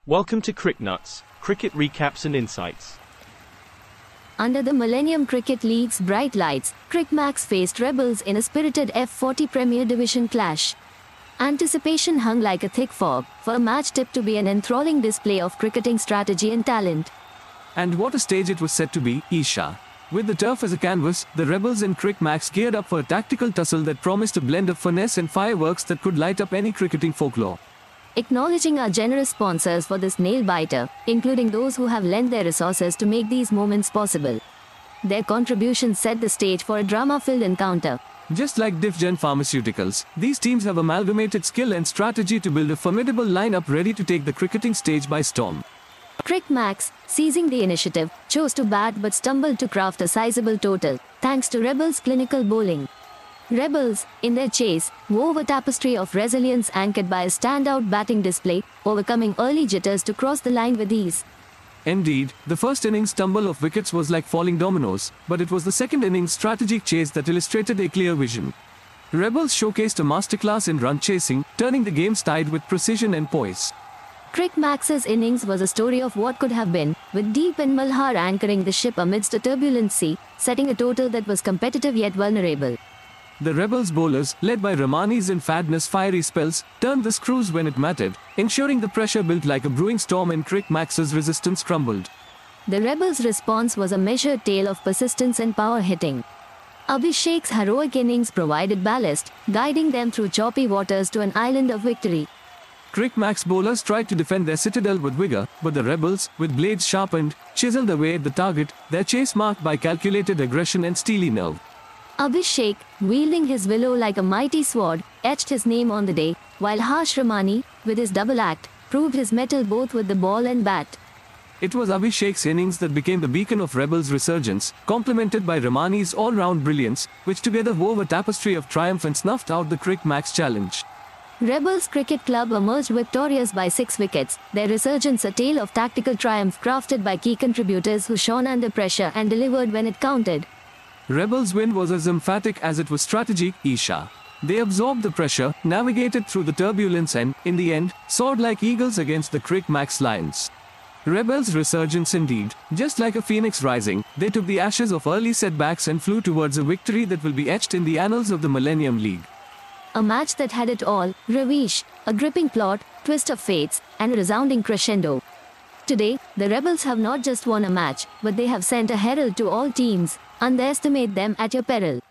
Welcome to CricNuts, cricket recaps and insights. Under the Millennium Cricket League's bright lights, Cricmax faced Rebels in a spirited F40 Premier Division clash. Anticipation hung like a thick fog for a match tipped to be an enthralling display of cricketing strategy and talent. And what a stage it was set to be, Isha. With the turf as a canvas, the Rebels and Cricmax geared up for a tactical tussle that promised a blend of finesse and fireworks that could light up any cricketing folklore. Acknowledging our generous sponsors for this nail-biter, including those who have lent their resources to make these moments possible. Their contributions set the stage for a drama-filled encounter. Just like Diffgen Pharmaceuticals, these teams have amalgamated skill and strategy to build a formidable lineup ready to take the cricketing stage by storm. Cricmax, seizing the initiative, chose to bat but stumbled to craft a sizable total, thanks to Rebels' clinical bowling. Rebels, in their chase, wove a tapestry of resilience anchored by a standout batting display, overcoming early jitters to cross the line with ease. Indeed, the first innings tumble of wickets was like falling dominoes, but it was the second innings strategic chase that illustrated a clear vision. Rebels showcased a masterclass in run chasing, turning the game's tide with precision and poise. Cricmax's innings was a story of what could have been, with Deep and Malhar anchoring the ship amidst a turbulent sea, setting a total that was competitive yet vulnerable. The Rebels bowlers, led by Ramani's and Fadner's fiery spells, turned the screws when it mattered, ensuring the pressure built like a brewing storm and Cricmax's resistance crumbled. The Rebels' response was a measured tale of persistence and power hitting. Abhishek's heroic innings provided ballast, guiding them through choppy waters to an island of victory. Cricmax bowlers tried to defend their citadel with vigor, but the Rebels, with blades sharpened, chiseled away at the target, their chase marked by calculated aggression and steely nerve. Abhishek, wielding his willow like a mighty sword, etched his name on the day, while Harsh Ramani, with his double act, proved his mettle both with the ball and bat. It was Abhishek's innings that became the beacon of Rebels' resurgence, complemented by Ramani's all-round brilliance, which together wove a tapestry of triumph and snuffed out the Cricmax challenge. Rebels Cricket Club emerged victorious by 6 wickets, their resurgence a tale of tactical triumph crafted by key contributors who shone under pressure and delivered when it counted. Rebels' win was as emphatic as it was strategic, Isha. They absorbed the pressure, navigated through the turbulence and, in the end, soared like eagles against the Cricmax Lions. Rebels' resurgence indeed, just like a phoenix rising, they took the ashes of early setbacks and flew towards a victory that will be etched in the annals of the Millennium League. A match that had it all, Ravish, a gripping plot, twist of fates, and a resounding crescendo. Today, the Rebels have not just won a match, but they have sent a herald to all teams: underestimate them at your peril.